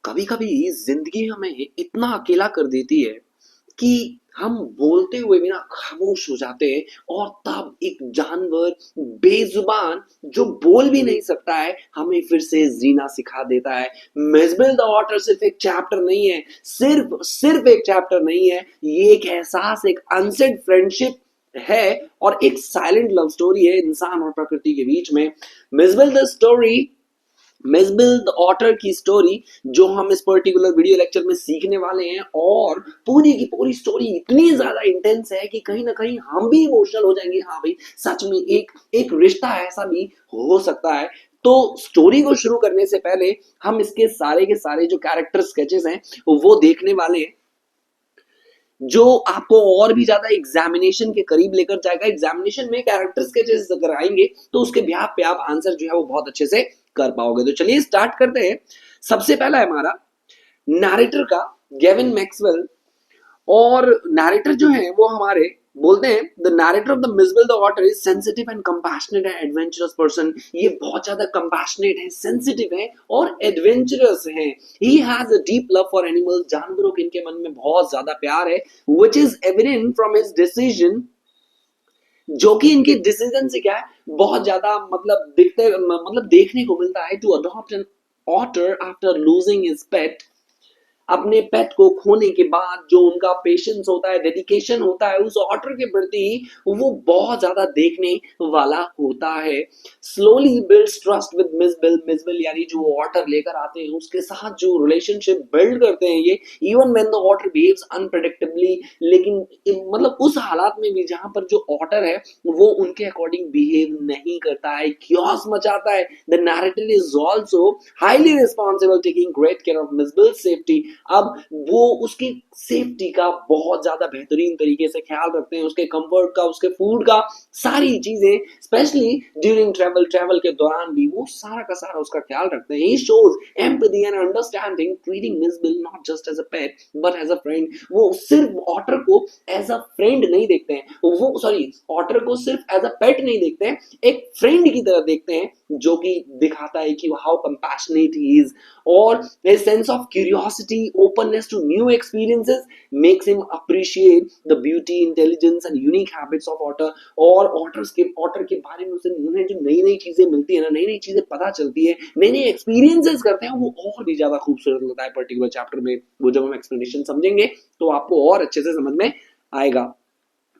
कभी कभी जिंदगी हमें इतना अकेला कर देती है कि हम बोलते हुए भी ना खामोश हो जाते हैं। और तब एक जानवर बेजुबान जो बोल भी नहीं सकता है हमें फिर से जीना सिखा देता है। मिसबेल द ऑटर सिर्फ एक चैप्टर नहीं है, सिर्फ सिर्फ एक चैप्टर नहीं है, ये एक एहसास, एक अनसेड फ्रेंडशिप है और एक साइलेंट लव स्टोरी है इंसान और प्रकृति के बीच में। मिसबेल द स्टोरी, मिसबिल द ऑटर की स्टोरी जो हम इस पर्टिकुलर वीडियो लेक्चर में सीखने वाले हैं, और पूरी की पूरी स्टोरी इतनी ज्यादा इंटेंस है कि कहीं ना कहीं हम भी इमोशनल हो जाएंगे। हाँ भाई, सच में एक एक रिश्ता ऐसा भी हो सकता है। तो स्टोरी को शुरू करने से पहले हम इसके सारे के सारे जो कैरेक्टर स्केचेस हैं वो देखने वाले हैं, जो आपको और भी ज्यादा एग्जामिनेशन के करीब लेकर जाएगा। एग्जामिनेशन में कैरेक्टर स्केचेस अगर आएंगे तो उसके बिहाफ पे आप आंसर जो है वो बहुत अच्छे से कर पाओगे। तो चलिए स्टार्ट करते हैं। सबसे पहला है हमारा नैरेटर का गेविन मैक्सवेल। और नैरेटर जो है वो हमारे बोलते हैं the narrator of the Mijbil the otter is sensitive and compassionate and adventurous person. ये बहुत ज्यादा कंपैशनेट है, सेंसिटिव है और एडवेंचरस है। He has a deep love for animals. जानवरों के इनके मन में बहुत ज्यादा प्यार है, which is evident from his decision, जो कि इनके डिसीजन से क्या है बहुत ज्यादा मतलब दिखते मतलब देखने को मिलता है। To adopt an otter after losing his pet. अपने पेट को खोने के बाद जो उनका पेशेंस होता है, डेडिकेशन होता है उस ऑटर के प्रति, वो बहुत ज्यादा देखने वाला होता है। Slowly builds trust with Mijbil. Mijbil यानी जो ऑटर लेकर आते हैं उसके साथ जो रिलेशनशिप बिल्ड करते हैं ये, even when the otter behaves unpredictably. लेकिन मतलब उस हालात में भी जहां पर जो ऑटर है वो उनके अकॉर्डिंग बिहेव नहीं करता है, क्योस मचाता है। The narrator is also highly responsible, taking great care of Mijbil safety. अब वो उसकी सेफ्टी का बहुत ज्यादा बेहतरीन तरीके से ख्याल रखते हैं, उसके कंफर्ट का, उसके फूड का, सारी चीजें, स्पेशली ड्यूरिंग ट्रेवल के दौरान भी वो सारा का सारा उसका ख्याल रखते हैं। He shows empathy and understanding, treating Mijbil not just as a pet but as a friend. वो सिर्फ ऑटर को एज अ फ्रेंड नहीं देखते हैं, वो सॉरी ऑटर को सिर्फ एज अ पेट नहीं देखते हैं, एक फ्रेंड की तरह देखते हैं, जो कि दिखाता है कि हाउ कंपैशनेट ही इज। और a sense of curiosity, openness to new experiences makes him appreciate the beauty, intelligence and unique habits of otter। और otter के बारे में उन्हें जो नई नई चीजें मिलती है ना, नई नई चीजें पता चलती है, नई नई एक्सपीरियंसेस करते हैं, वो और भी ज्यादा खूबसूरत लगता है पर्टिकुलर चैप्टर में। वो जब हम एक्सप्लेनेशन समझेंगे तो आपको और अच्छे से समझ में आएगा।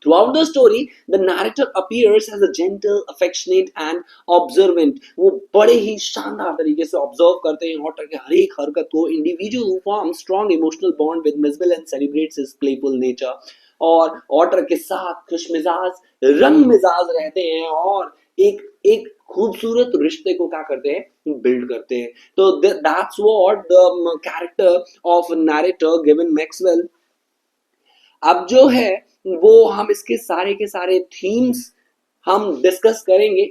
Throughout the story, the narrator appears as a gentle, affectionate and observant। वो बड़े ही शानदार तरीके से ऑब्जर्व करते हैं ऑटर के हर एक हरकत को। Individual who forms strong emotional bond with Misbel and celebrates his playful nature। और ऑटर के साथ खुशमिजाज, रंग मिजाज रहते हैं और एक एक खूबसूरत रिश्ते को क्या करते हैं, बिल्ड करते हैं। तो that's what the character of narrator Gavin Maxwell। अब जो है वो हम इसके सारे के सारे थीम्स हम डिस्कस करेंगे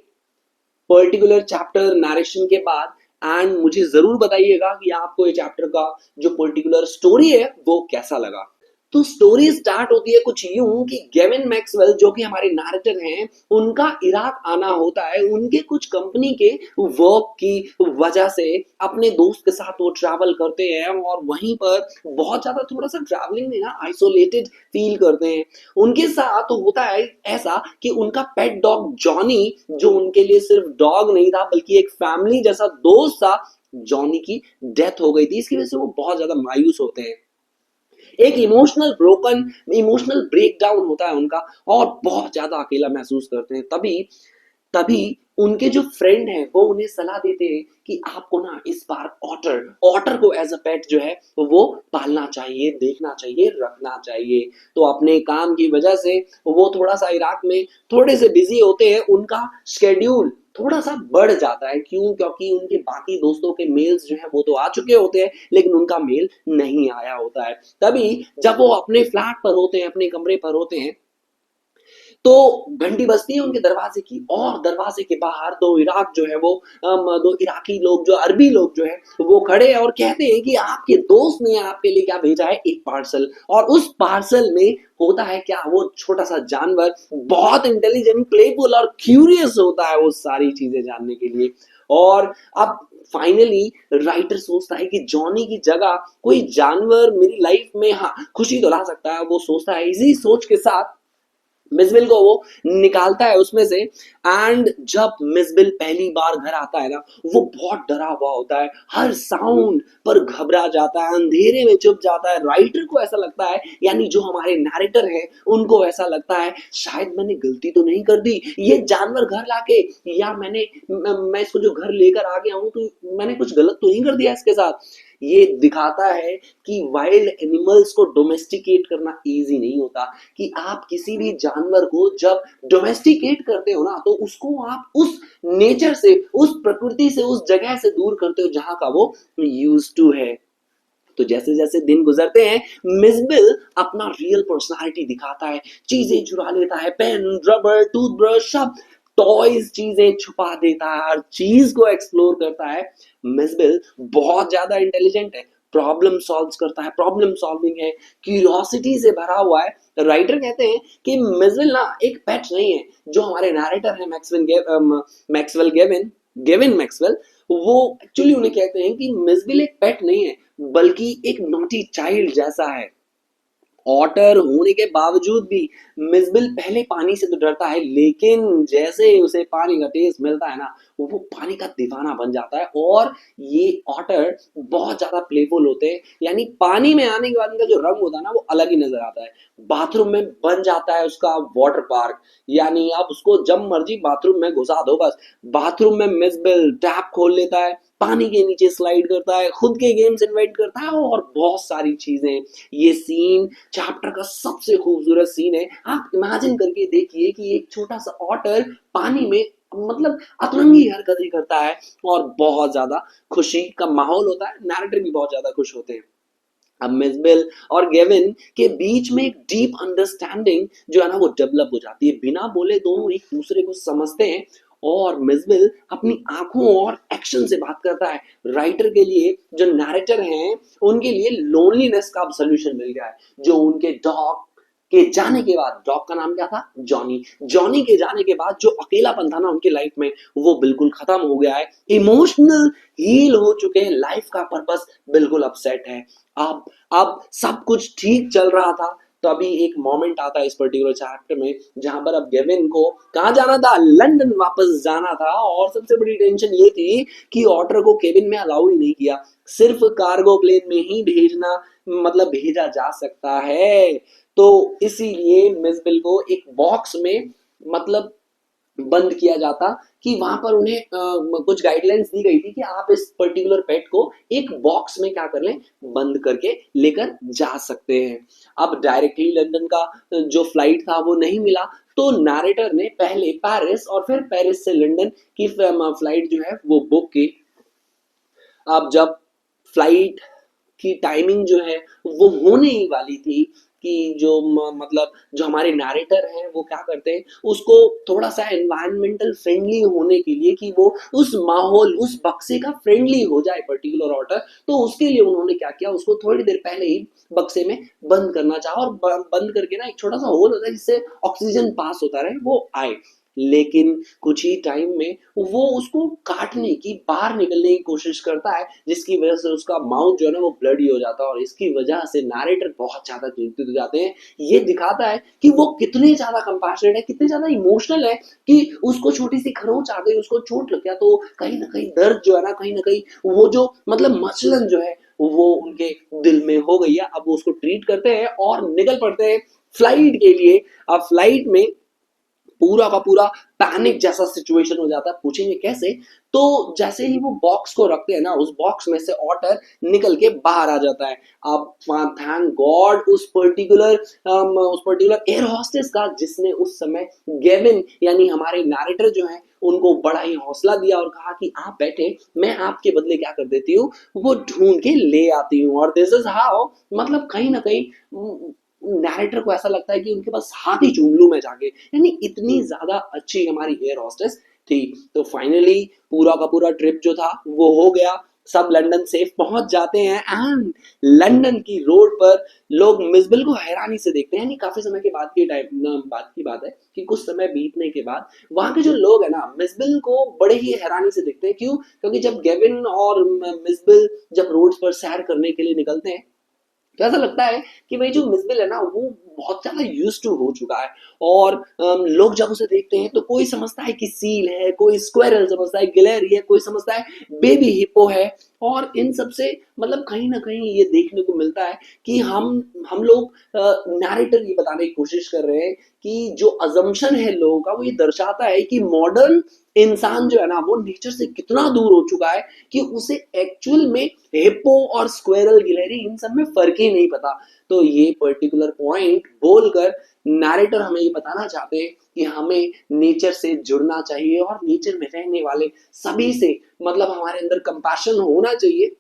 पर्टिकुलर चैप्टर नरेशन के बाद। एंड मुझे जरूर बताइएगा कि आपको ये चैप्टर का जो पर्टिकुलर स्टोरी है वो कैसा लगा। तो स्टोरी स्टार्ट होती है कुछ यूं कि गेविन मैक्सवेल जो कि हमारे नैरेटर हैं, उनका इराक आना होता है। उनके कुछ कंपनी के वर्क की वजह से अपने दोस्त के साथ वो ट्रैवल करते हैं और वहीं पर बहुत ज्यादा थोड़ा सा ट्रैवलिंग में ना आइसोलेटेड फील करते हैं। उनके साथ होता है ऐसा कि उनका पेट डॉग जॉनी, जो उनके लिए सिर्फ डॉग नहीं था बल्कि एक फैमिली जैसा दोस्त था, जॉनी की डेथ हो गई थी। इसकी वजह से वो बहुत ज्यादा मायूस होते हैं। एक इमोशनल ब्रेकडाउन होता है उनका और बहुत ज्यादा अकेला महसूस करते हैं। तभी तभी उनके जो फ्रेंड हैं वो उन्हें सलाह देते हैं कि आपको ना इस बार ऑटर ऑटर को एज अ पेट जो है वो पालना चाहिए, देखना चाहिए, रखना चाहिए। तो अपने काम की वजह से वो थोड़ा सा इराक में थोड़े से बिजी होते हैं। उनका शेड्यूल थोड़ा सा बढ़ जाता है, क्यों? क्योंकि उनके बाकी दोस्तों के मेल्स जो है वो तो आ चुके होते हैं लेकिन उनका मेल नहीं आया होता है। तभी जब वो अपने फ्लैट पर होते हैं, अपने कमरे पर होते हैं, तो घंटी बजती है उनके दरवाजे की और दरवाजे के बाहर दो इराक जो है वो दो इराकी लोग, जो अरबी लोग जो है वो खड़े हैं और कहते हैं कि आपके दोस्त ने आपके लिए क्या भेजा है, एक पार्सल। और उस पार्सल में होता है क्या, वो छोटा सा जानवर बहुत इंटेलिजेंट, प्लेफुल और क्यूरियस होता है वो सारी चीजें जानने के लिए। और अब फाइनली राइटर सोचता है कि जॉनी की जगह कोई जानवर मेरी लाइफ में हाँ खुशी तो ला सकता है। वो सोचता है, इसी सोच के साथ मिसबिल को वो निकालता है उसमें से। एंड जब मिसबिल पहली बार घर आता है ना, वो बहुत डरा हुआ होता है, हर साउंड पर घबरा जाता है, अंधेरे में चुप जाता है। राइटर को ऐसा लगता है, यानी जो हमारे नैरेटर है उनको ऐसा लगता है शायद मैंने गलती तो नहीं कर दी, ये जानवर घर लाके, या मैं इसको जो घर लेकर आ गया हूँ तो मैंने कुछ गलत तो नहीं कर दिया इसके साथ। ये दिखाता है कि वाइल्ड एनिमल्स को डोमेस्टिकेट करना इजी नहीं होता, कि आप किसी भी जानवर को जब डोमेस्टिकेट करते हो ना, तो उसको आप उस नेचर से, उस प्रकृति से, उस जगह से दूर करते हो जहां का वो यूज टू है। तो जैसे जैसे दिन गुजरते हैं, मिसबिल अपना रियल पर्सनालिटी दिखाता है, चीजें चुरा लेता है, पेन, रबर, टूथब्रश, सब टॉयज चीजें छुपा देता है, हर चीज को एक्सप्लोर करता है। मिसबिल बहुत ज्यादा इंटेलिजेंट है, प्रॉब्लम सॉल्व करता है, प्रॉब्लम सॉल्विंग है, क्यूरियोसिटी से भरा हुआ है। राइटर कहते हैं कि मिसबिल ना एक पेट नहीं है। जो हमारे नैरेटर है मैक्सवेल गेविन गेविन मैक्सवेल, वो एक्चुअली उन्हें कहते हैं कि मिसबिल एक पेट नहीं है, बल्कि एक नॉटी चाइल्ड जैसा है। ऑटर होने के बावजूद भी मिसबिल पहले पानी से तो डरता है, लेकिन जैसे ही उसे पानी का टेस्ट मिलता है ना, वो पानी का दीवाना बन जाता है। और ये ऑटर बहुत ज्यादा प्लेफुल होते हैं, यानी पानी में आने के बाद इनका जो रंग होता है ना, वो अलग ही नजर आता है। बाथरूम में बन जाता है उसका वाटर पार्क, यानी आप उसको जब मर्जी बाथरूम में घुसा दो बस। बाथरूम में मिसबिल टैप खोल लेता है, पानी के नीचे स्लाइड करता है, खुद के गेम्स इन्वाइट करता है और बहुत सारी चीजें। ये सीन चैप्टर का सबसे खूबसूरत सीन है। आप इमेजिन करके देखिए कि एक छोटा सा ऑटर पानी में मतलब अतरंगी हरकतें करता है, और बहुत ज्यादा खुशी का माहौल होता है, नैरेटर भी बहुत ज्यादा खुश होते हैं। अब मिसबिल और गेविन के बीच में एक डीप अंडरस्टैंडिंग जो है ना, वो डेवलप हो जाती है। बिना बोले दोनों एक दूसरे को समझते हैं, और मिसबिल अपनी आंखों और एक्शन से बात करता है। राइटर के लिए, जो नैरेटर हैं, उनके लिए लोनलीनेस का अब सोल्यूशन मिल गया है। जो उनके डॉग के जाने के बाद, डॉग का नाम क्या था, जॉनी, जॉनी के जाने के बाद जो अकेलापन था ना उनकी लाइफ में, वो बिल्कुल खत्म हो गया है। इमोशनल हील हो चुके हैं, लाइफ का पर्पस बिल्कुल अपसेट है। अब अब सब कुछ ठीक चल रहा था, तो अभी एक मोमेंट आता है इस पर्टिकुलर चैप्टर में, जहां पर अब गेविन को कहाँ जाना था, लंदन वापस जाना था। और सबसे बड़ी टेंशन ये थी कि ऑटर को केबिन में अलाउ ही नहीं किया, सिर्फ कार्गो प्लेन में ही भेजना, मतलब भेजा जा सकता है। तो इसीलिए मिसबिल को एक बॉक्स में मतलब बंद किया जाता, कि वहां पर उन्हें कुछ गाइडलाइंस दी गई थी कि आप इस पर्टिकुलर पेट को एक बॉक्स में क्या कर लें, बंद करके लेकर जा सकते हैं। अब डायरेक्टली लंदन का जो फ्लाइट था वो नहीं मिला, तो नैरेटर ने पहले पेरिस और फिर पेरिस से लंदन की फ्लाइट जो है वो बुक की। अब जब फ्लाइट की टाइमिंग जो है वो होने ही वाली थी, कि जो मतलब जो हमारे नैरेटर हैं वो क्या करते हैं, उसको थोड़ा सा एनवायरमेंटल फ्रेंडली होने के लिए, कि वो उस माहौल, उस बक्से का फ्रेंडली हो जाए पर्टिकुलर ऑर्डर, तो उसके लिए उन्होंने क्या किया, उसको थोड़ी देर पहले ही बक्से में बंद करना चाहा। और बंद करके ना एक छोटा सा होल होता है जिससे ऑक्सीजन पास होता रहे, वो आए। लेकिन कुछ ही टाइम में वो उसको काटने की, बाहर निकलने की कोशिश करता है, जिसकी वजह से उसका माउथ जो है ना वो ब्लडी हो जाता है, और इसकी वजह से नैरेटर बहुत ज्यादा चिंतित हो जाते हैं। ये दिखाता है कि वो कितने ज्यादा कंपैशनेट है, कितने ज्यादा इमोशनल है, कि उसको छोटी सी खरोंच आ गई, उसको चोट लग गया, तो कहीं ना कहीं दर्द जो है ना, कहीं ना कहीं वो जो मतलब मचलन जो है वो उनके दिल में हो गई है। अब वो उसको ट्रीट करते हैं और निकल पड़ते हैं फ्लाइट के लिए। अब फ्लाइट में पूरा का पूरा पैनिक जैसा सिचुएशन हो जाता है। पूछेंगे कैसे, तो जैसे ही वो बॉक्स को रखते हैं ना, उस बॉक्स में से ऑटर निकल के बाहर आ जाता है। अब थैंक गॉड उस पर्टिकुलर एयर हॉस्टेस का, जिसने उस समय गेविन यानी हमारे नैरेटर जो है उनको बड़ा ही हौसला दिया और कहा कि आप बैठे, मैं आपके बदले क्या कर देती हूँ, वो ढूंढ के ले आती हूँ। और दिस इज हाउ, मतलब कहीं ना कहीं नैरेटर को ऐसा लगता है कि उनके पास हाथ ही चूम लूं मैं जाके, यानी इतनी ज्यादा अच्छी हमारी एयर हॉस्टेस थी। तो फाइनली पूरा का पूरा ट्रिप जो था वो हो गया। सब लंदन सेफ पहुंच जाते हैं एंड लंदन की रोड पर लोग मिसबिल को हैरानी से देखते हैं। यानी काफी समय के बाद की टाइम बात की बात है कि कुछ समय बीतने के बाद वहां के जो लोग है ना मिसबिल को बड़े ही हैरानी से देखते हैं। क्यों? क्योंकि जब गेविन और मिसबिल जब रोड पर सैर करने के लिए निकलते हैं तो ऐसा लगता है कि भाई जो मिसबिल है ना वो बहुत ज्यादा यूज टू हो चुका है। और लोग जब उसे देखते हैं तो कोई समझता है कि सील है, कोई स्क्वेरल समझता है, गिलहरी है, कोई समझता है बेबी हिप्पो है। और इन सब से मतलब कहीं ना कहीं ये देखने को मिलता है कि हम लोग नैरेटर ये बताने की कोशिश कर रहे हैं कि जो अजम्पशन है लोगों का वो ये दर्शाता है कि मॉडर्न इंसान जो है ना वो नेचर से कितना दूर हो चुका है कि उसे एक्चुअल में हिप्पो और स्क्वेरल गिलहरी इन सब में फर्क ही नहीं पता। तो ये पर्टिकुलर पॉइंट बोलकर नैरेटर हमें ये बताना चाहते हैं कि हमें नेचर से जुड़ना चाहिए और नेचर में रहने वाले सभी से मतलब हमारे अंदर कंपैशन होना चाहिए।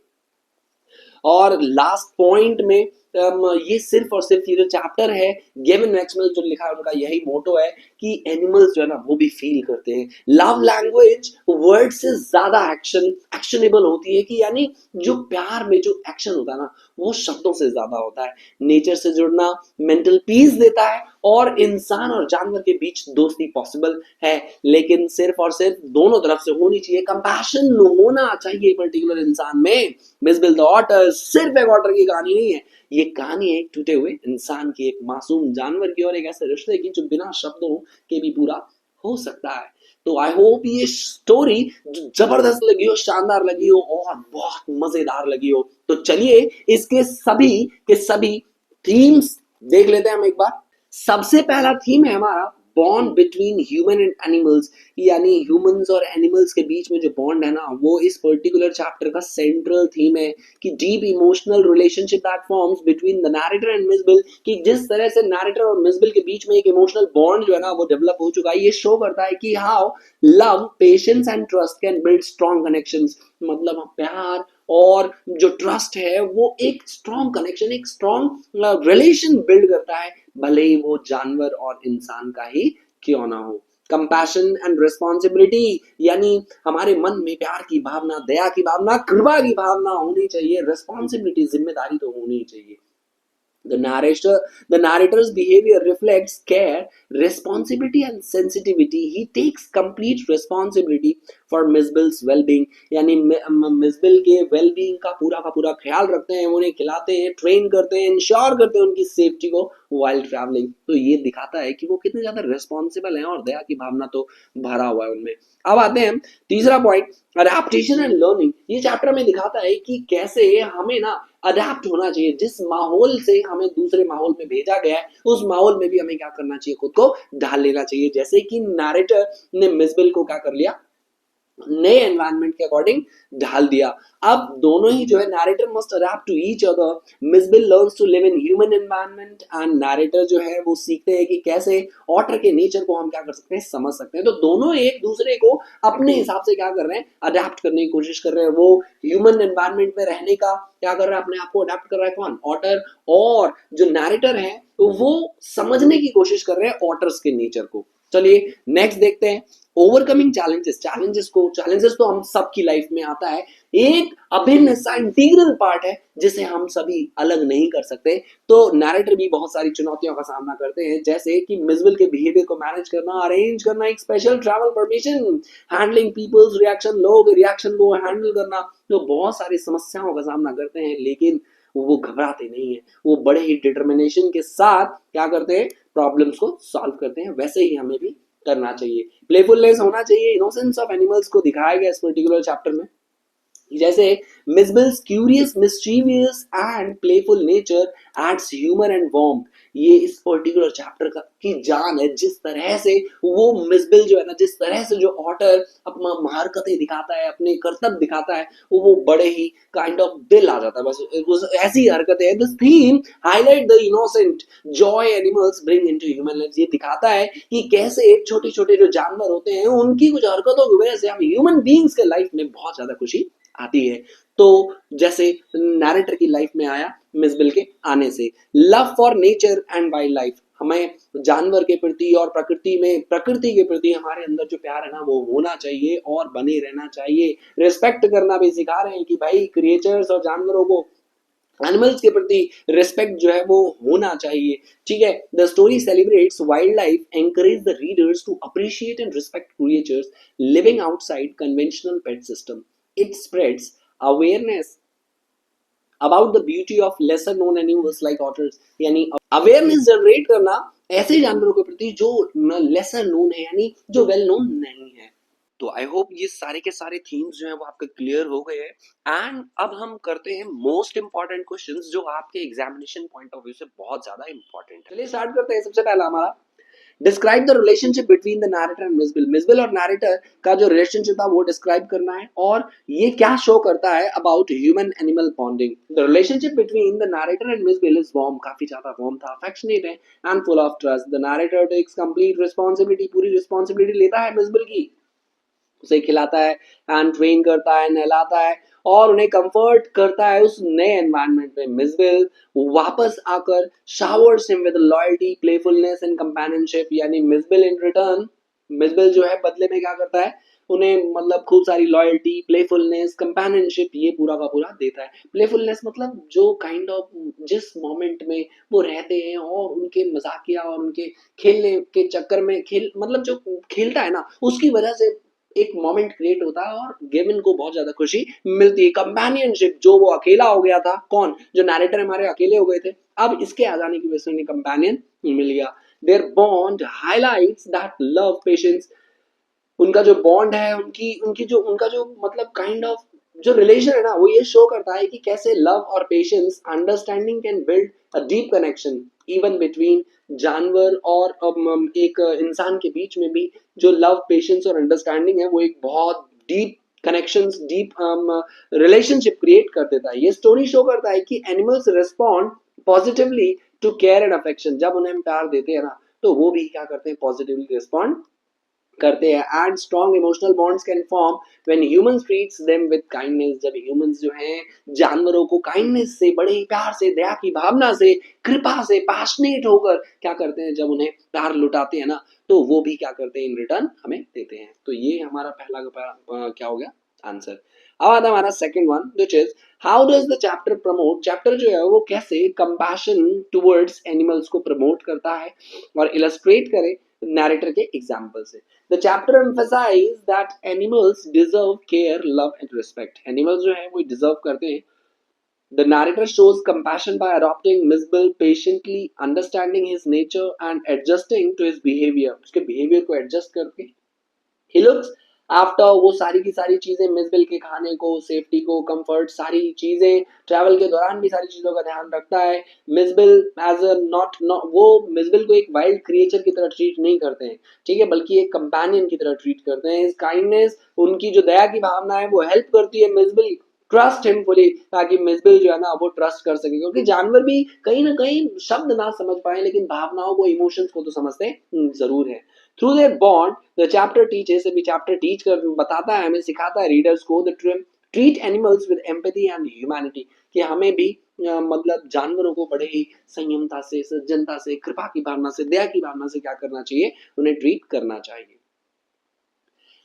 और लास्ट पॉइंट में ये सिर्फ और सिर्फ ये जो चैप्टर है गेविन मैक्सवेल जो लिखा है उनका यही मोटो है कि एनिमल्स जो है ना वो भी फील करते हैं। लव लैंग्वेज वर्ड से ज्यादा एक्शनेबल होती है कि यानी जो प्यार में जो एक्शन होता है ना वो शब्दों से ज्यादा होता है। नेचर से जुड़ना मेंटल पीस देता है और इंसान और जानवर के बीच दोस्ती पॉसिबल है, लेकिन सिर्फ और सिर्फ दोनों तरफ से होनी चाहिए। कंपैशन होना चाहिए पर्टिकुलर इंसान में। मिस बिल द ऑटर सिर्फ एक ऑटर की कहानी नहीं है, ये कहानी है एक टूटे हुए इंसान की, एक मासूम जानवर की और एक ऐसे रिश्ते की जो बिना शब्दों के भी पूरा हो सकता है। तो आई होप ये स्टोरी जबरदस्त लगी हो, शानदार लगी हो और बहुत मजेदार लगी हो। तो चलिए इसके सभी के सभी थीम्स देख लेते हैं हम एक बार। सबसे पहला थीम है हमारा bond between human and animals, यानी ह्यूमंस और एनिमल्स के बीच में जो बॉन्ड है ना वो इस पर्टिकुलर चैप्टर का सेंट्रल थीम है कि deep emotional relationship that forms between the narrator and Mijbil, कि जिस तरह से नैरेटर और मिसबिल के बीच में एक इमोशनल बॉन्ड जो है ना वो डेवलप हो चुका है। ये शो करता है कि how love patience and trust can build strong connections. मतलब प्यार और जो ट्रस्ट है वो एक स्ट्रॉन्ग कनेक्शन, एक स्ट्रॉन्ग रिलेशन बिल्ड करता है, भले ही वो जानवर और इंसान का ही क्यों ना हो। कंपैशन एंड रिस्पॉन्सिबिलिटी, यानी हमारे मन में प्यार की भावना, दया की भावना, कृपा की भावना होनी चाहिए। रिस्पॉन्सिबिलिटी जिम्मेदारी तो होनी चाहिए। The narrator's behavior reflects care, responsibility, and sensitivity. He takes complete responsibility for Miss Bill's well-being. यानी मिस बिल के वेल-बीइंग का पूरा ख्याल रखते हैं, उन्हें खिलाते हैं, ट्रेन करते हैं, इंश्योर करते हैं उनकी सेफ्टी को वाइल ट्रैवलिंग। तो ये दिखाता है कि वो कितने ज्यादा रिस्पॉन्सिबल हैं और दया की भावना तो भरा हुआ है उनमें। अब आते हैं तीसरा पॉइंट, अडेप्टेशन एंड लर्निंग। ये चैप्टर में दिखाता है कि कैसे हमें ना अडेप्ट होना चाहिए। जिस माहौल से हमें दूसरे माहौल में भेजा गया है उस माहौल में भी हमें क्या करना चाहिए, खुद को ढाल लेना चाहिए। जैसे कि नैरेटर ने मिसबिल को क्या कर लिया, नए एनवायरनमेंट के अकॉर्डिंग ढाल दिया। अब दोनों ही जो है narrator must adapt to each other. Mijbil learns to live in human environment and narrator जो है वो सीखते हैं कि कैसे ऑटर के नेचर को हम क्या कर सकते हैं, समझ सकते हैं। तो दोनों एक दूसरे को अपने हिसाब से क्या कर रहे हैं, अडैप्ट करने की कोशिश कर रहे हैं। वो ह्यूमन एनवायरनमेंट में रहने का क्या कर रहा है, अपने आप को अडैप्ट कर रहा है कौन, ऑटर। और जो नैरेटर है तो वो समझने की कोशिश कर रहे हैं ऑटर्स के नेचर को। चलिए नेक्स्ट देखते हैं, ओवरकमिंग चैलेंजेस। चैलेंजेस तो हम सबकी लाइफ में आता है, एक अभिन्न सा इंटीग्रल पार्ट है जिसे हम सभी अलग नहीं कर सकते। तो नैरेटर भी बहुत सारी चुनौतियों का सामना करते हैं, जैसे कि मिसबिल के बिहेवियर को मैनेज करना, अरेंज करना एक special travel permission, handling people's reaction, लोगों के रिएक्शन को हैंडल करना। तो बहुत सारी समस्याओं का सामना करते हैं, लेकिन वो घबराते नहीं है, वो बड़े ही डिटर्मिनेशन के साथ क्या करते हैं, प्रॉब्लम्स को सॉल्व करते हैं। वैसे ही हमें भी करना चाहिए। प्लेफुलनेस होना चाहिए, इनोसेंस ऑफ एनिमल्स को दिखाया गया इस पर्टिकुलर चैप्टर में। जैसे Mijbil's curious, mischievous and playful nature adds humour and warmth. ये इस पर्टिकुलर चैप्टर का की जान है। जिस तरह से वो मिसबिल जो है ना, जिस तरह से जो ऑटर अपना हरकतें दिखाता है, अपने कर्तव्य दिखाता है, वो बड़े ही काइंड ऑफ दिल आ जाता है बस ऐसी हरकतें हैं। This theme highlight the innocent Joy animals bring into human life. ये दिखाता है कि कैसे छोटे छोटे जो जानवर होते हैं उनकी कुछ हरकतों की वजह से हम ह्यूमन बीइंग्स के लाइफ में बहुत ज्यादा खुशी आती है। तो जैसे नैरेटर की लाइफ में आया मिसबिल के आने से। Love for nature and wild life, हमें जानवर के प्रति और प्रकृति के प्रति हमारे अंदर जो प्यार है ना वो होना चाहिए और बने रहना चाहिए। रिस्पेक्ट करना भी सिखा रहे हैं कि भाई क्रिएचर्स और जानवरों को, एनिमल्स के प्रति रिस्पेक्ट जो है वो होना चाहिए। ठीक है, the story celebrates wild life, encourage the readers to appreciate and respect creatures living outside conventional pet system. It spreads awareness about the beauty of lesser known animals like otters, यानी awareness generate करना ऐसे जानवरों के प्रति जो lesser known है, यानी जो वेल नोन नहीं है। तो आई होप ये सारे के सारे थीम्स जो है वो आपके क्लियर हो गए हैं। एंड अब हम करते हैं मोस्ट इंपॉर्टेंट क्वेश्चंस जो आपके एग्जामिनेशन पॉइंट ऑफ व्यू से बहुत ज्यादा इंपॉर्टेंट है। चलिए स्टार्ट करते हैं। सबसे पहला हमारा, describe the relationship between the narrator and Mijbil. Mijbil और नैरेटर का जो रिलेशनशिप था वो डिस्क्राइब करना है, और ये क्या शो करता है about human animal bonding. The relationship between the narrator and Mijbil is warm, काफी ज्यादा वार्म था, अफेक्शनेट है and full of trust. The narrator takes complete responsibility, पूरी रिस्पांसिबिलिटी लेता है मिसबिल की, उसे खिलाता है एंड ट्रेन करता है, नहलाता है और उन्हें कंफर्ट करता है उस नए एनवायरनमेंट में। मिसबिल वापस आकर showers him with loyalty, playfulness and companionship, यानी मिसबिल इन रिटर्न, मिसबिल जो है बदले में क्या करता है, उन्हें मतलब खूब सारी लॉयल्टी, प्लेफुलनेस, कंपेनियनशिप, ये पूरा का पूरा देता है। प्लेफुलनेस मतलब जो काइंड ऑफ जिस मोमेंट में वो रहते हैं और उनके मजाकिया और उनके खेलने के चक्कर में खेल, मतलब जो खेलता है ना उसकी वजह से एक मोमेंट क्रिएट होता है और गेविन को बहुत ज्यादा खुशी मिलती है। कंपेनियनशिप, जो वो अकेला हो गया था, कौन, जो नैरेटर हमारे अकेले हो गए थे, अब इसके आ जाने की वजह से उन्हें कंपेनियन मिल गया। Their bond highlights that love, patience, उनका जो बॉन्ड है, उनकी उनकी जो उनका जो मतलब काइंड ऑफ जो रिलेशन है ना वो ये शो करता है कि कैसे लव और patience, understanding can build a deep connection even between जानवर और एक इंसान के बीच में भी जो लव, पेशेंस और अंडरस्टैंडिंग है वो एक बहुत deep connections, deep relationship create कर देता है। ये स्टोरी शो करता है कि animals respond positively to care and affection, जब उन्हें हम प्यार देते हैं ना तो वो भी क्या करते हैं, पॉजिटिवली रिस्पॉन्ड करते हैं। And strong emotional bonds can form when humans treats them with kindness, जब ह्यूमंस जो हैं जानवरों को काइंडनेस से, बड़े ही प्यार से, दया की भावना से, कृपा से, पैशनेट होकर क्या करते हैं, जब उन्हें प्यार लुटाते हैं ना तो वो भी क्या करते हैं, इन रिटर्न हमें देते हैं। तो ये हमारा पहला क्या हो गया, आंसर। अब आता है हमारा second one, which is how does the chapter promote. Chapter जो है वो कैसे कंपैशन टुवर्ड्स एनिमल्स को प्रमोट करता है और इलस्ट्रेट करे नैरेटर के एग्जांपल से। The chapter emphasizes that animals deserve care, love and respect. Animals जो हैं वो deserve करते हैं। The narrator shows compassion by adopting Misbel patiently, understanding his nature and adjusting to his behavior. उसके behavior को adjust करके he looks after वो सारी की सारी चीजें, मिसबिल के खाने को, सेफ्टी को, कंफर्ट, सारी चीजें, ट्रैवल के दौरान भी सारी चीजों का ध्यान रखता है। मिसबिल एज अ नॉट वो मिसबिल को एक वाइल्ड क्रिएचर की तरह ट्रीट नहीं करते हैं, ठीक है, बल्कि एक कंपेनियन की तरह ट्रीट करते हैं। काइंडनेस, उनकी जो दया की भावना है वो हेल्प करती है मिसबिल ट्रस्ट हिम फुली, ताकि मिसबिल जो है ना वो ट्रस्ट कर सके, क्योंकि जानवर भी कहीं ना कहीं शब्द ना समझ पाए लेकिन भावनाओं को, इमोशंस को तो समझते जरूर है। Through their bond the chapter teaches, अभी चैप्टर टीच कर बताता है, हमें सिखाता है रीडर्स को, the treat animals with empathy and humanity, कि हमें भी मतलब जानवरों को बड़े ही संयमता से, सज्जनता से, कृपा की भावना से, दया की भावना से क्या करना चाहिए, उन्हें ट्रीट करना चाहिए।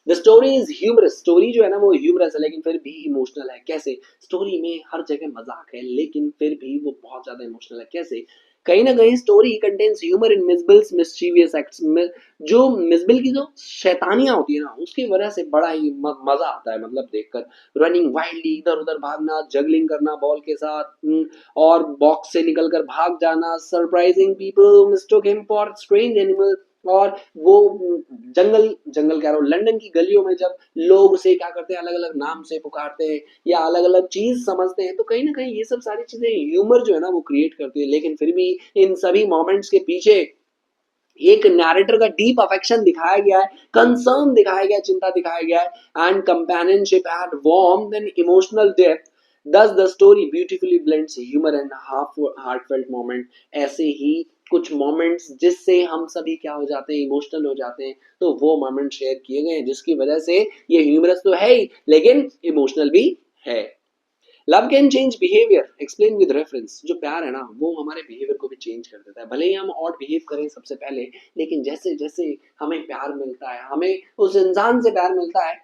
The story is humorous, story जो है ना वो ह्यूमरस है लेकिन फिर भी इमोशनल है। कैसे, स्टोरी में हर जगह मजाक है लेकिन फिर भी वो बहुत ज्यादा इमोशनल है। कैसे, कहीं ना कहीं story contains humour in Mijbil's mischievous acts में, जो मिसबिल की जो शैतानियां होती है ना उसकी वजह से बड़ा ही मजा आता है मतलब देखकर। रनिंग वाइल्डली, इधर उधर भागना, जगलिंग करना बॉल के साथ, और बॉक्स से निकलकर भाग जाना, surprising people mistook him for strange animal, और वो जंगल जंगल कह रहा हूँ, लंदन की गलियों में जब लोग उसे क्या करते हैं, अलग अलग नाम से पुकारते हैं या अलग अलग चीज समझते हैं, तो कहीं ना कहीं ये सब सारी चीजें ह्यूमर जो है ना वो क्रिएट करती है। लेकिन फिर भी इन सभी मोमेंट्स के पीछे एक नैरेटर का डीप अफेक्शन दिखाया गया है, कंसर्न दिखाया गया है, चिंता दिखाया गया है, and companionship and warmth and emotional depth. Thus the story beautifully blends humor and heartfelt moment. ऐसे ही कुछ मोमेंट्स जिससे हम सभी क्या हो जाते हैं, इमोशनल हो जाते हैं, तो वो मोमेंट शेयर किए गए हैं जिसकी वजह से ये ह्यूमरस तो है ही लेकिन इमोशनल भी है। Love can change behaviour, explain with reference. जो प्यार है ना वो हमारे बिहेवियर को भी चेंज कर देता है। भले ही हम ऑड बिहेव करें सबसे पहले, लेकिन जैसे जैसे हमें प्यार मिलता है, हमें उस इंसान से प्यार मिलता है,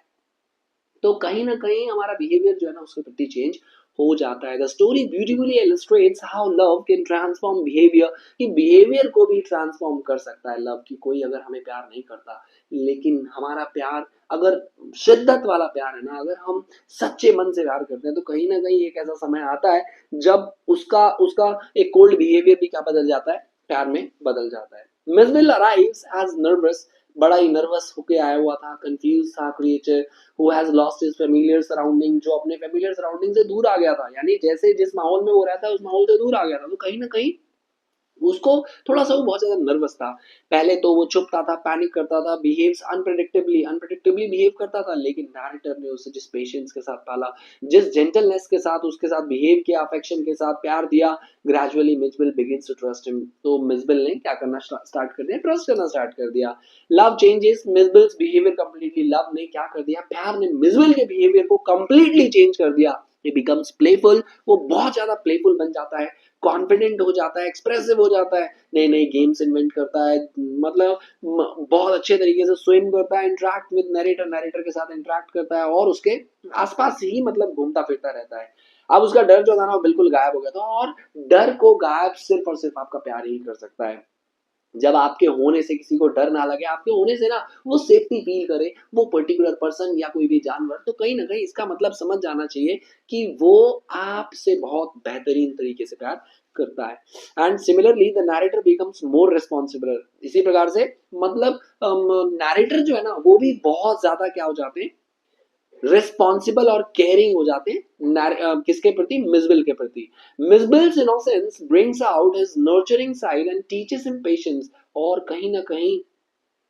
तो कहीं ना कहीं हमारा बिहेवियर जो है ना उसके प्रति चेंज हो जाता है। The story beautifully illustrates how love can transform behaviour, कि बिहेवियर को भी ट्रांसफॉर्म कर सकता है लव। की कोई अगर हमें प्यार नहीं करता, लेकिन हमारा प्यार अगर शिद्दत वाला प्यार है ना, अगर हम सच्चे मन से प्यार करते हैं, तो कहीं ना कहीं एक ऐसा समय आता है जब उसका उसका एक कोल्ड बिहेवियर भी क्या बदल जाता है, प्यार में बदल जाता है। मिसविल अराइव्स एज नर्वस, बड़ा ही नर्वस होके आया हुआ था, कंफ्यूज था creature who has lost his familiar surrounding, जो अपने फेमिलियर सराउंडिंग से दूर आ गया था, यानी जैसे जिस माहौल में वो रहता है उस माहौल से दूर आ गया था। तो कहीं ना कहीं उसको थोड़ा सा वो बहुत ज्यादा नर्वस था। पहले तो वो चुपता था, पैनिक करता था, बिहेव्स अनप्रेडिक्टेबली अनप्रेडिक्टेबली बिहेव करता था, लेकिन नैरेटर ने उसे जिस पेशेंस के साथ पाला, जिस जेंटलनेस के साथ उसके साथ बिहेव किया, अफेक्शन के साथ प्यार दिया, gradually Mijbil begins to trust him. तो मिसबिल ने क्या करना स्टार्ट कर दिया, ट्रस्ट करना स्टार्ट कर दिया। Love changes Mijbil's behaviour completely, love ने क्या कर दिया, प्यार ने मिसबिल के बिहेवियर को कंप्लीटली चेंज कर दिया। ही बिकम्स प्लेफुल, वो बहुत ज्यादा प्लेफुल बन जाता है, कॉन्फिडेंट हो जाता है, एक्सप्रेसिव हो जाता है, नए नए गेम्स इन्वेंट करता है, मतलब बहुत अच्छे तरीके से स्विम करता है, इंटरेक्ट विद नरेटर, नरेटर के साथ इंटरेक्ट करता है, और उसके आसपास ही मतलब घूमता फिरता रहता है। अब उसका डर जो था ना वो बिल्कुल गायब हो गया था, और डर को गायब सिर्फ और सिर्फ आपका प्यार ही कर सकता है। जब आपके होने से किसी को डर ना लगे, आपके होने से ना वो सेफ्टी फील करे, वो पर्टिकुलर पर्सन या कोई भी जानवर, तो कहीं ना कहीं इसका मतलब समझ जाना चाहिए कि वो आपसे बहुत बेहतरीन तरीके से प्यार करता है। And similarly the narrator becomes more responsible, इसी प्रकार से मतलब नैरेटर जो है ना वो भी बहुत ज्यादा क्या हो जाते हैं, रिस्पॉन्सिबल और केयरिंग हो जाते हैं, किसके प्रति, मिसबिल के प्रति। Mijbil's innocence brings out his nurturing side and teaches him patience, और कहीं ना कहीं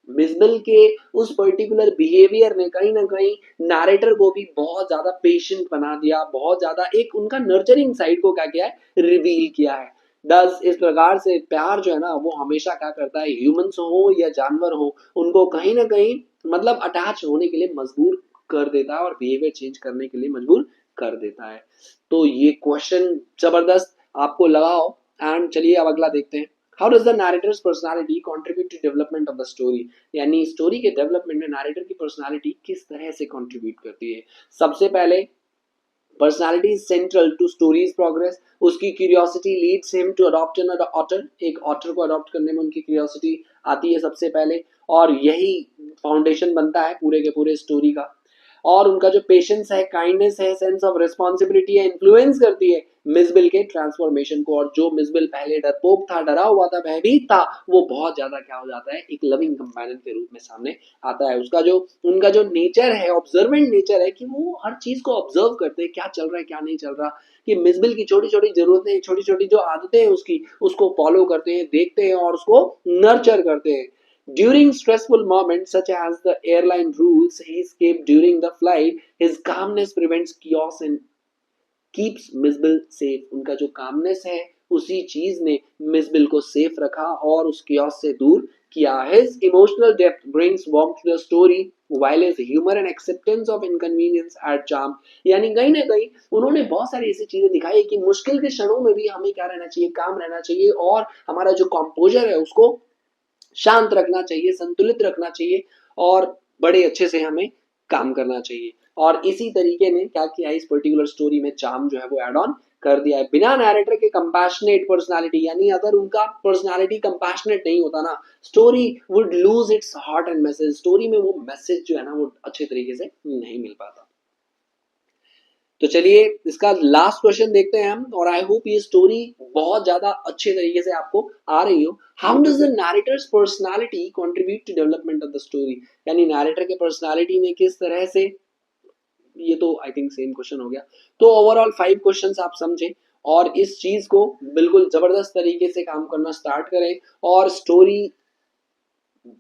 मिसबिल के उस पर्टिकुलर बिहेवियर ने कहीं ना कहीं नैरेटर को भी बहुत ज्यादा पेशेंट बना दिया, बहुत ज्यादा एक उनका नर्चरिंग साइड को क्या किया है, रिवील किया है। दस इस प्रकार से प्यार जो है ना वो हमेशा क्या करता है, ह्यूमंस हो या जानवर हो, उनको कहीं ना कहीं मतलब अटैच होने के लिए मजबूर कर देता है, और बिहेवियर चेंज करने के लिए मजबूर कर देता है। तो ये क्वेश्चन जबरदस्त आपको लगा हो। एंड चलिए अब अगला देखते हैं। How does the narrator's personality contribute to development of the story, यानी स्टोरी के डेवलपमेंट में नैरेटर की पर्सनालिटी किस तरह से कंट्रीब्यूट करती है। सबसे पहले personality is central to story's progress, उसकी curiosity leads him to adopt an otter, एक ऑटर को अडॉप्ट करने में उनकी क्यूरियोसिटी आती है सबसे पहले, और यही फाउंडेशन बनता है पूरे के पूरे स्टोरी का। और उनका जो पेशेंस है, काइंडनेस है, सेंस ऑफ रिस्पॉन्सिबिलिटी है, इन्फ्लुएंस करती है मिसबिल के ट्रांसफॉर्मेशन को। और जो मिसबिल पहले डरपोक था, डरा हुआ था, भयभीत था, वो बहुत ज्यादा क्या हो जाता है, एक लविंग कंपेनियन के रूप में सामने आता है। उसका जो उनका जो नेचर है, ऑब्जर्वेंट नेचर है, कि वो हर चीज को ऑब्जर्व करते हैं, क्या चल रहा है क्या नहीं चल रहा, कि मिसबिल की छोटी छोटी जरूरतें, छोटी छोटी जो आदतें हैं उसकी, उसको फॉलो करते हैं, देखते हैं, और उसको नर्चर करते हैं। During stressful moments such as the airline rules he escaped during the flight, his calmness prevents chaos and keeps Mijbil safe. उनका जो कामनेस है उसी चीज ने मिसबिल को सेफ रखा और उस chaos से दूर किया। His emotional depth brings warmth to the story while his humor and acceptance of inconvenience add charm, यानी कहीं ना कहीं उन्होंने बहुत सारी ऐसी चीजें दिखाई कि मुश्किल के क्षणों में भी हमें क्या रहना चाहिए, काम रहना चाहिए, और हमारा जो कंपोजर है उसको शांत रखना चाहिए, संतुलित रखना चाहिए, और बड़े अच्छे से हमें काम करना चाहिए। और इसी तरीके ने क्या किया, इस पर्टिकुलर स्टोरी में चार्म जो है वो एड ऑन कर दिया है। बिना नैरेटर के कंपैशनेट पर्सनालिटी, यानी अगर उनका पर्सनालिटी कंपैशनेट नहीं होता ना, story would lose its heart and message, story में वो मैसेज जो है ना वो अच्छे तरीके से नहीं मिल पाता। तो चलिए इसका लास्ट क्वेश्चन देखते हैं हम, और आई होप ये स्टोरी बहुत ज्यादा अच्छे तरीके से आपको आ रही हो। How does the narrator's personality contribute to development of the story, यानी नैरेटर के पर्सनालिटी ने किस तरह से, ये तो आई थिंक सेम क्वेश्चन हो गया। तो ओवरऑल 5 क्वेश्चंस आप समझे, और इस चीज को बिल्कुल जबरदस्त तरीके से काम करना स्टार्ट करें, और स्टोरी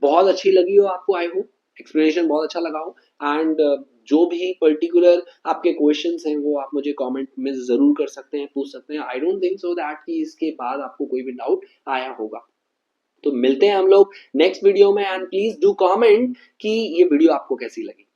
बहुत अच्छी लगी हो आपको, आई होप एक्सप्लेनेशन बहुत अच्छा लगा हो। एंड जो भी पर्टिकुलर आपके क्वेश्चंस हैं वो आप मुझे कमेंट में जरूर कर सकते हैं, पूछ सकते हैं। I don't think so that कि इसके बाद आपको कोई भी डाउट आया होगा। तो मिलते हैं हम लोग नेक्स्ट वीडियो में, एंड प्लीज डू कमेंट कि ये वीडियो आपको कैसी लगी।